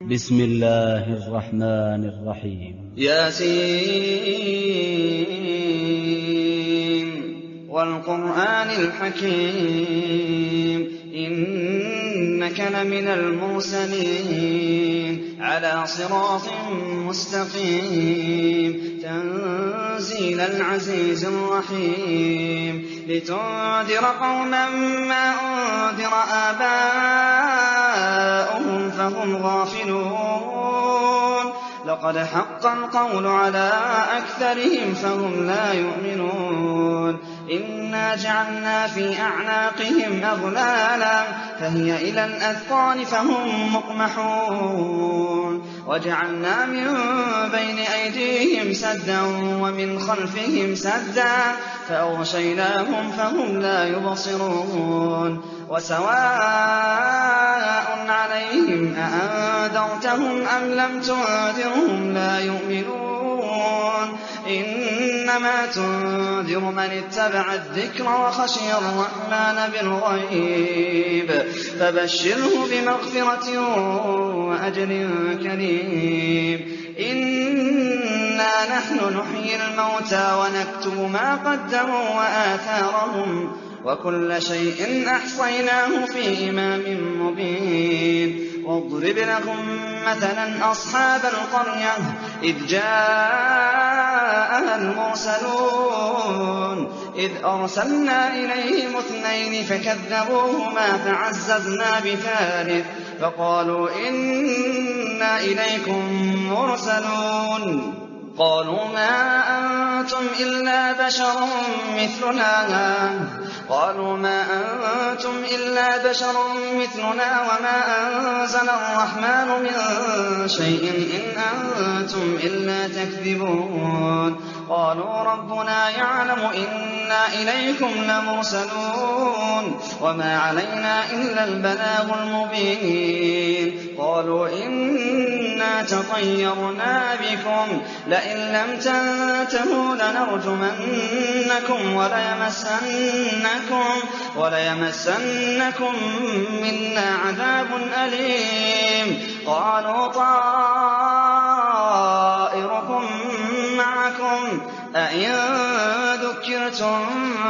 بسم الله الرحمن الرحيم. ياسين والقرآن الحكيم إنك لمن المرسلين على صراط مستقيم تنزيل العزيز الرحيم لتنذر قوما ما أنذر آباؤهم فهم غافلون لقد حق القول على أكثرهم فهم لا يؤمنون إنا جعلنا في أعناقهم أغلالا فهي إلى الأذقان فهم مقمحون وجعلنا من بين أيديهم سدا ومن خلفهم سدا فأغشيناهم فهم لا يبصرون وسواء عليهم أأنذرتهم أم لم تنذرهم لا يؤمنون إنما تنذر من اتبع الذكر وخشي الرحمن بالغيب فبشره بمغفرة وأجر كريم إنا نحن نحيي الموتى ونكتب ما قدموا وآثارهم وكل شيء أحصيناه في إمام مبين واضرب لهم مثلا أصحاب القرية إذ جاءها المرسلون إذ أرسلنا إليهم اثنين فكذبوهما فعززنا بثالث فقالوا إنا إليكم مرسلون قالوا ما أنتم إلا بشر مثلنا وما أنزل الرحمن من شيء إن أنتم إلا تكذبون قالوا ربنا يعلم إنا إليكم لمرسلون وما علينا إلا البلاغ المبين قالوا إنا تطيرنا بكم لئن لم تنتهوا لنرجمنكم وليمسنكم منا عذاب أليم قالوا طائركم معكم أئن ذكرتم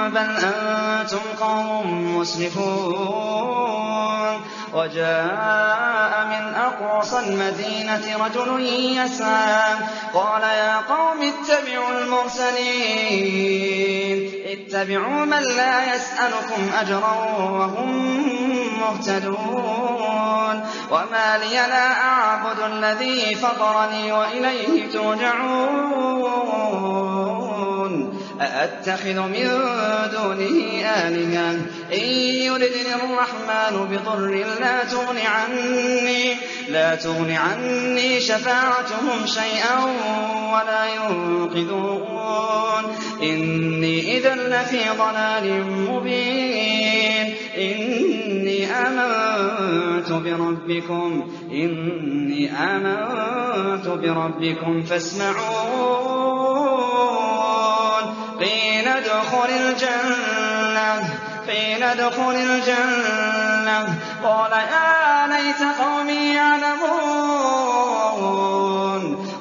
بل أنتم قوم مسرفون وجاء من أقصى المدينة رجل يسعى قال يا قوم اتبعوا المرسلين اتبعوا من لا يسألكم أجرا وهم مهتدون وما لي لا أعبد الذي فطرني وإليه ترجعون أأتخذ من دونه آلهة إن يردني الرحمن بضر لا تغن عني شفاعتهم شيئا ولا ينقذون إني إذا لفي ضلال مبين إني آمنت بربكم فاسمعون قيل ادخل الجنة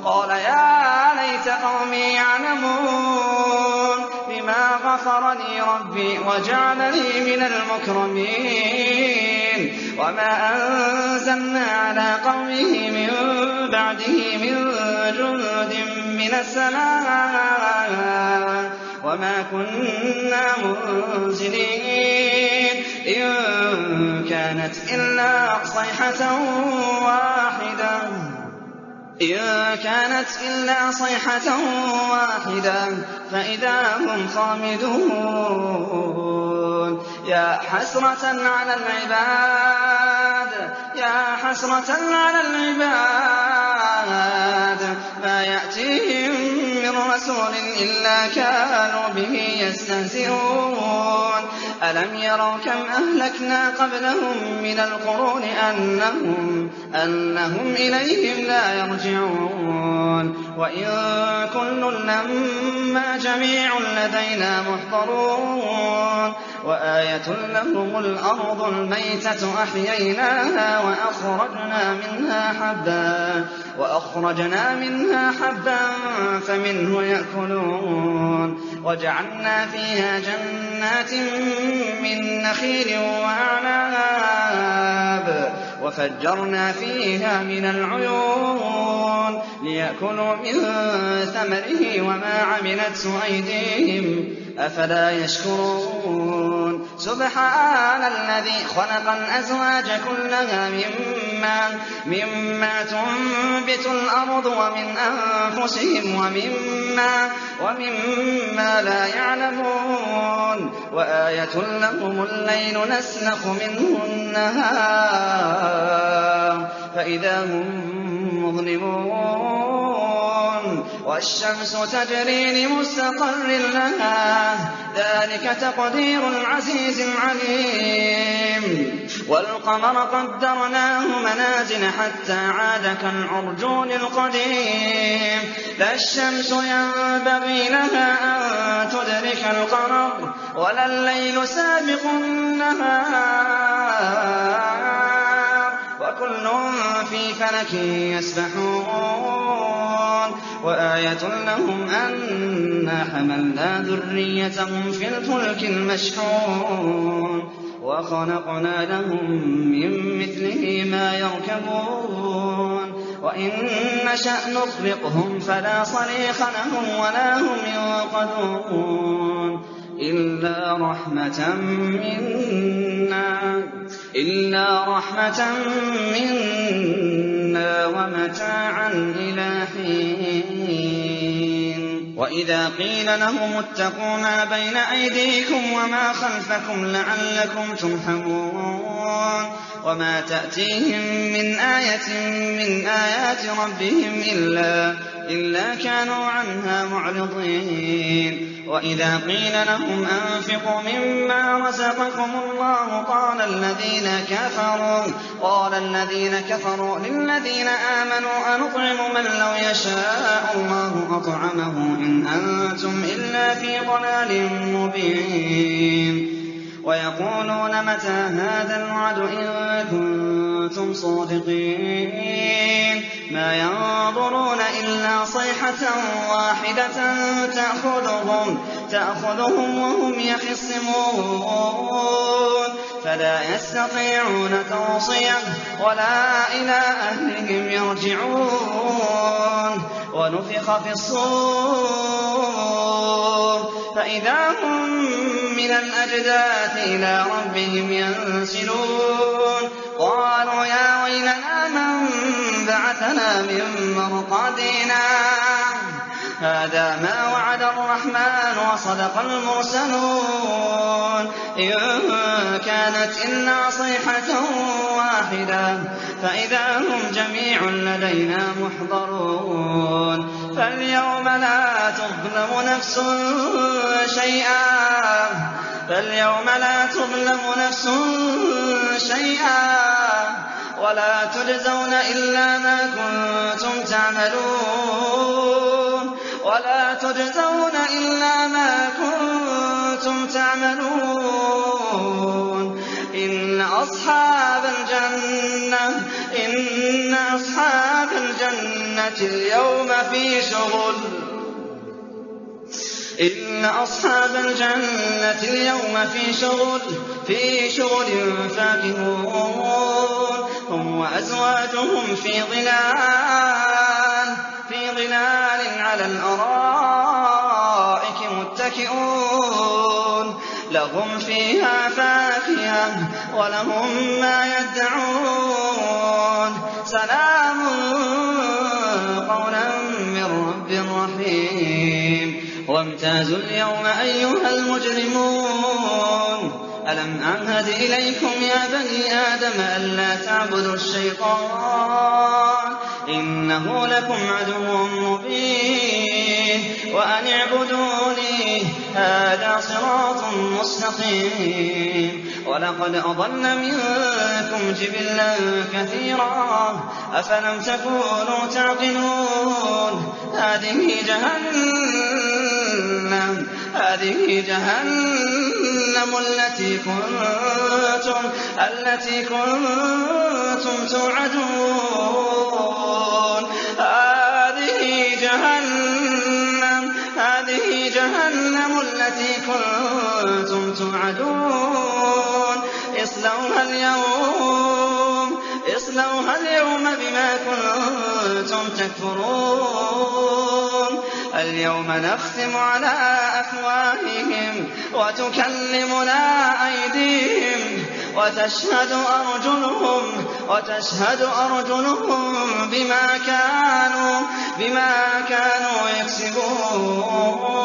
قال يا ليت قومي يعلمون بما غفر لي ربي وجعلني من المكرمين وما أنزلنا على قومه من بعده من جند من السماء وما كنا منزلين إن كانت إلا صيحة واحدة فإذا هم خامدون يا حسرة على العباد ما يأتيهم من رسول إلا كانوا به يستهزئون ألم يروا كم أهلكنا قبلهم من القرون أنهم إليهم لا يرجعون وإن كل لما جميع لدينا محضرون وآية لهم الأرض الميتة أحييناها وأخرجنا منها حبا فمنه يأكلون وجعلنا فيها جنات من نخيل وأعناب وفجرنا فيها من العيون ليأكلوا من ثمره وما عملته أيديهم أفلا يشكرون سبحان الذي خلق الأزواج كلها مما تنبت الأرض ومن أنفسهم ومما لا يعلمون وآية لهم الليل نسلخ منه النهار فإذا هم مظلمون والشمس تجري لمستقر لها ذلك تقدير العزيز العليم والقمر قدرناه منازل حتى عاد كالعرجون القديم لا الشمس ينبغي لها أن تدرك القمر ولا الليل سابق النهار وكل في فلك يسبحون وآية لهم أنا حملنا ذريتهم في الفلك المشحون وخلقنا لهم من مثله ما يركبون وإن نشأ نغرقهم فلا صريخ لهم ولا هم ينقذون إلا رحمة منا ومتاعا إلى حين وإذا قيل لهم اتقوا ما بين أيديكم وما خلفكم لعلكم ترحمون وما تأتيهم من آية من آيات ربهم إلا كانوا عنها معرضين وإذا قيل لهم أنفقوا مما رزقكم الله قال الذين كفروا للذين آمنوا أنطعم من لو يشاء الله أطعمه إن أنتم إلا في ضلال مبين ويقولون متى هذا الوعد إن كنتم صادقين ما ينظرون إلا صيحة واحدة تأخذهم وهم يخصمون فلا يستطيعون توصية ولا إلى أهلهم يرجعون ونفخ في الصور فإذا هم من الأجداث إلى ربهم ينسلون قالوا يا ويلنا من بعثنا من مرقدنا هذا ما وعد الرحمن وصدق المرسلون إن كانت إلا صيحة واحدة فإذا هم جميع لدينا محضرون فاليوم لا تظلم نفس شيئا ولا تجزون إلا ما كنتم تعملون إن أصحاب الجنة اليوم في شغل فاكهون هم وأزواجهم في ظلال على الأرائك متكئون لهم فيها فاكهة ولهم ما يدعون سلام قولا من رب رحيم وامتازوا اليوم أيها المجرمون ألم أعهد إليكم يا بني آدم ألا تعبدوا الشيطان إنه لكم عدو مبين وأن اعبدوني هذا صراط مستقيم ولقد أضل منكم جبلا كثيرا أفلم تكونوا تعقلون هذه جهنم التي كنتم توعدون هذه جهنم التي كنتم توعدون اصلوها اليوم بما كنتم تكفرون اليوم نختم على أفواههم وتكلمنا أيديهم وتشهد أرجلهم بما كانوا يكسبون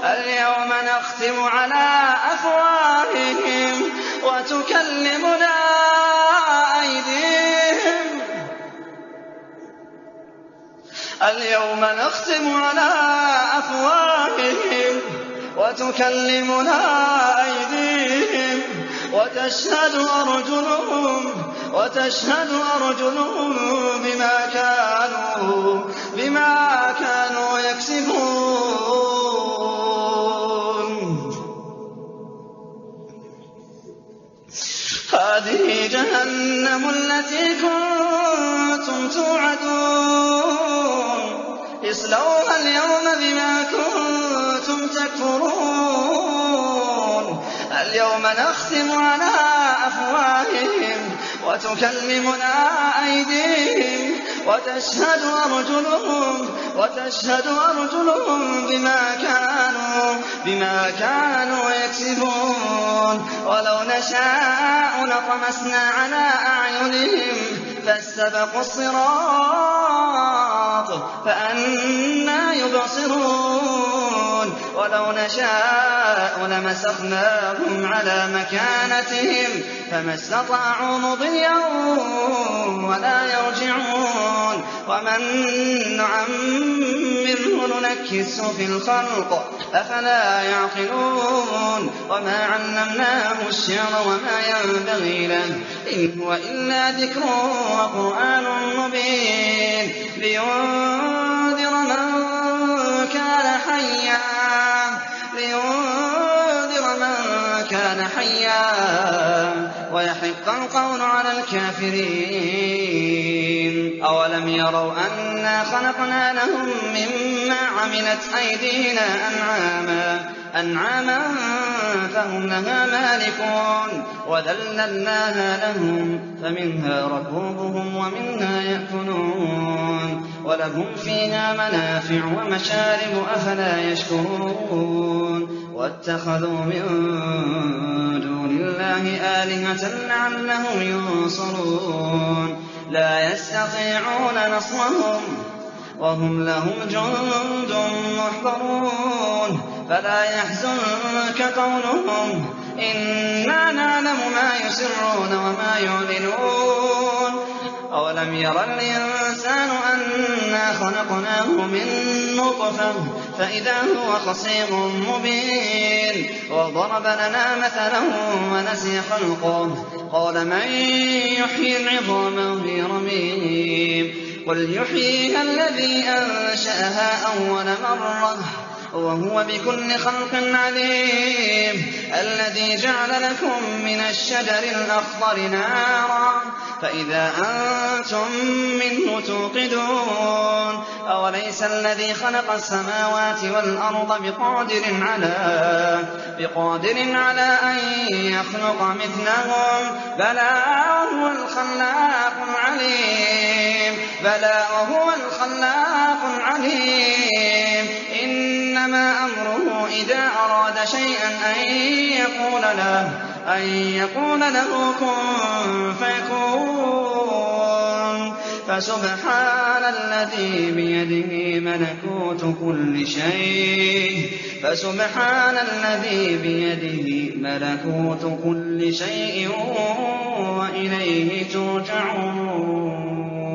اليوم نختم على أفواههم وتكلمنا أيديهم اليوم نختم على أفواههم وتكلمنا أيديهم وتشهد أرجلهم بما كانوا يكسبون هذه جهنم التي كنتم توعدون اصلوها اليوم بما كنتم تكفرون اليوم نختم على أفواههم وتكلمنا أيديهم وتشهد أرجلهم بما كانوا يكسبون ولو نشاء لطمسنا على أعينهم فاستبقوا الصراط فأنى يبصرون ولو نشاء لمسخناهم على مكانتهم فما استطاعوا مضيا ولا يرجعون ومن نعمره ننكسه في الخلق أفلا يعقلون وما علمناه الشعر وما ينبغي له إن هو إلا ذكر وقرآن مبين لينذر من كان حيا ويحق القول على الكافرين أولم يروا أنا خلقنا لهم مما عملت أيدينا أنعاما فهم لها مالكون وذللناها لهم فمنها ركوبهم ومنها يأكلون ولهم فيها منافع ومشارب أفلا يشكرون واتخذوا من دون الله آلهة لعلهم ينصرون لا يستطيعون نصرهم وهم لهم جند محضرون فلا يحزنك قولهم إنا نعلم ما يسرون وما يعلنون أولم ير الإنسان أنا خلقناه من نطفة فإذا هو خصيم مبين وضرب لنا مثلا ونسي خلقه قال من يحيي العظام وهي رميم قل يحييها الذي أنشأها أول مرة وهو بكل خلق عليم الذي جعل لكم من الشجر الأخضر نارا فإذا أنتم منه توقدون أوليس الذي خلق السماوات والأرض بقادر على أن يخلق مثلهم بلى وهو الخلاق العليم إنما أمره إذا أراد شيئا أن يقول له كن فيكون فسبحان الذي بيده ملكوت كل شيء وإليه ترجعون